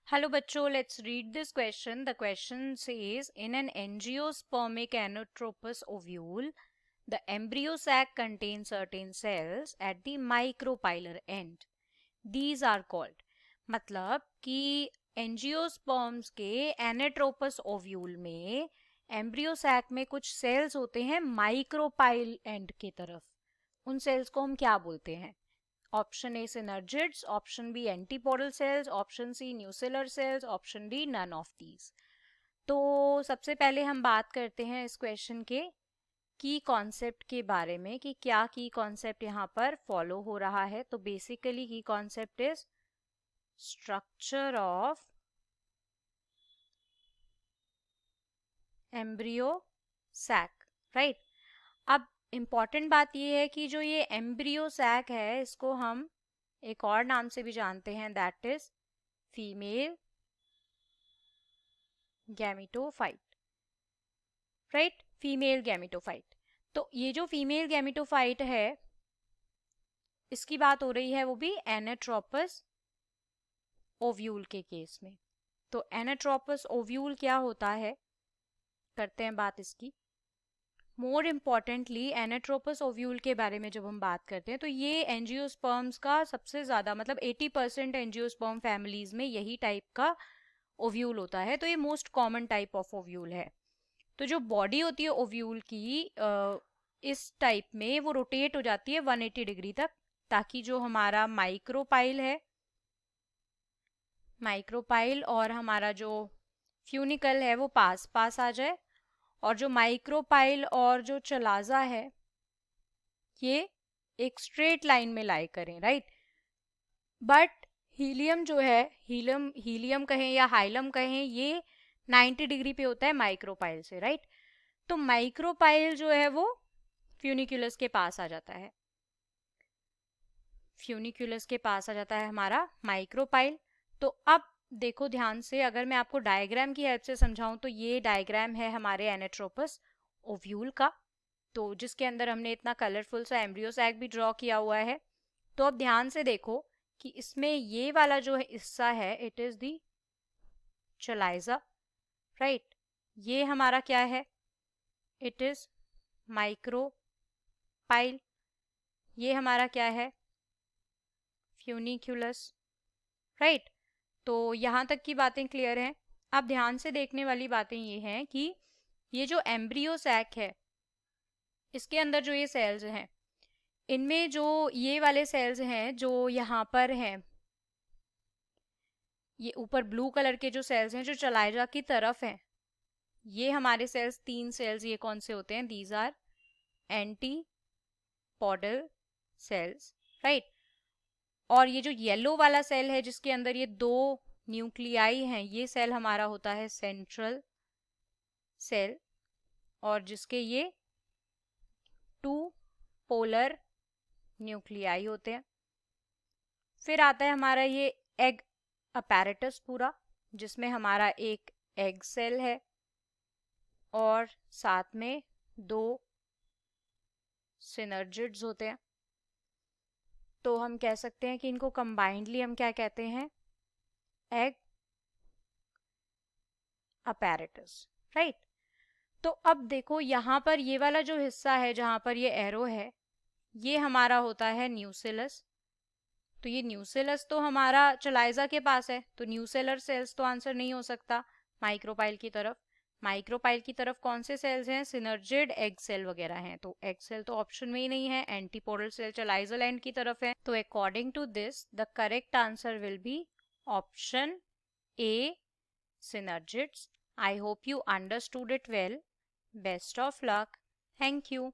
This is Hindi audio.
Hello बच्चों, let's read this question. The question says, in an angiospermic anatropous ovule, the embryo sac contains certain cells at the micropylar end. These are called. मतलब कि एंजियोस्पर्म्स के एनाट्रोपस ओव्यूल में एम्ब्रियो सैक में कुछ सेल्स होते हैं माइक्रोपाइल एंड की तरफ. उन सेल्स को हम क्या बोलते हैं? Option A synergids, option B antipodal cells, option C nucellar cells, option D none of these. तो सबसे पहले हम बात करते हैं इस क्वेश्चन के की कॉन्सेप्ट के बारे में कि क्या की कॉन्सेप्ट यहाँ पर फॉलो हो रहा है. तो basically key concept is structure of embryo sac, right. अब इम्पॉर्टेंट बात यह है कि जो ये एम्ब्रियो सैक है इसको हम एक और नाम से भी जानते हैं, that is female gametophyte, right. Female gametophyte. तो ये जो फीमेल गैमेटोफाइट है इसकी बात हो रही है वो भी एनाट्रोपस ओव्यूल के केस में. तो एनाट्रोपस ओव्यूल क्या होता है, करते हैं बात इसकी. मोर इम्पॉर्टेंटली एनाट्रोपस ओव्यूल के बारे में जब हम बात करते हैं तो ये एंजियोस्पर्म्स का सबसे ज़्यादा मतलब 80% एंजियोस्पर्म फैमिलीज में यही टाइप का ओव्यूल होता है. तो ये most common type of ovule है. तो जो बॉडी होती है ओव्यूल की इस टाइप में वो रोटेट हो जाती है 180 डिग्री तक, ताकि जो हमारा माइक्रोपाइल और हमारा जो फ्यूनिकल है वो पास पास आ जाए, और जो माइक्रोपाइल और जो चलाजा है ये एक स्ट्रेट लाइन में लाई करें, राइट. बट हीलियम जो है, हीलियम कहें या हाइलम कहें, ये 90 डिग्री पे होता है माइक्रोपाइल से, राइट. तो माइक्रोपाइल जो है वो फ्यूनिकुलस के पास आ जाता है. फ्यूनिकुलस के पास आ जाता है हमारा माइक्रोपाइल. तो अब देखो ध्यान से, अगर मैं आपको डायग्राम की हेल्प से समझाऊं तो ये डायग्राम है हमारे एनाट्रोपस ओव्यूल का, तो जिसके अंदर हमने इतना कलरफुल सा एम्ब्रियो सैक भी ड्रॉ किया हुआ है. तो अब ध्यान से देखो कि इसमें ये वाला जो हिस्सा है इट इज दी चलाइजा, राइट. ये हमारा क्या है, इट इज माइक्रोपाइल. ये हमारा क्या है, फ्यूनिकुलस, राइट. तो यहाँ तक की बातें क्लियर हैं. अब ध्यान से देखने वाली बातें ये हैं कि ये जो एम्ब्रियो सैक है इसके अंदर जो ये सेल्स हैं, इनमें जो ये वाले सेल्स हैं जो यहाँ पर हैं, ये ऊपर ब्लू कलर के जो सेल्स हैं जो चलाइजा की तरफ हैं, ये हमारे सेल्स 3 सेल्स ये कौन से होते हैं, these are antipodal cells, right. और ये जो येलो वाला सेल है जिसके अंदर ये 2 न्यूक्लियाई हैं, ये सेल हमारा होता है सेंट्रल सेल, और जिसके ये 2 पोलर न्यूक्लियाई होते हैं. फिर आता है हमारा ये एग अपैरेटस पूरा, जिसमें हमारा एक एग सेल है और साथ में 2 सिनर्जिड्स होते हैं. तो हम कह सकते हैं कि इनको कंबाइंडली हम क्या कहते हैं, एग अपैरेटस, राइट. तो अब देखो यहाँ पर ये वाला जो हिस्सा है जहाँ पर ये एरो है, ये हमारा होता है न्यूसेलस. तो ये न्यूसेलस तो हमारा चलाइजा के पास है, तो न्यूसेलर सेल्स तो आंसर नहीं हो सकता माइक्रोपाइल की तरफ. माइक्रोपाइल की तरफ कौन से सेल्स हैं, सिनर्जिड एग सेल वगैरह हैं, तो एग सेल तो ऑप्शन में ही नहीं है. एंटीपोडल सेल चलाइजल एंड की तरफ है. तो according to this the correct answer will be option A, synergids. I hope you understood it well. Best of luck. Thank you.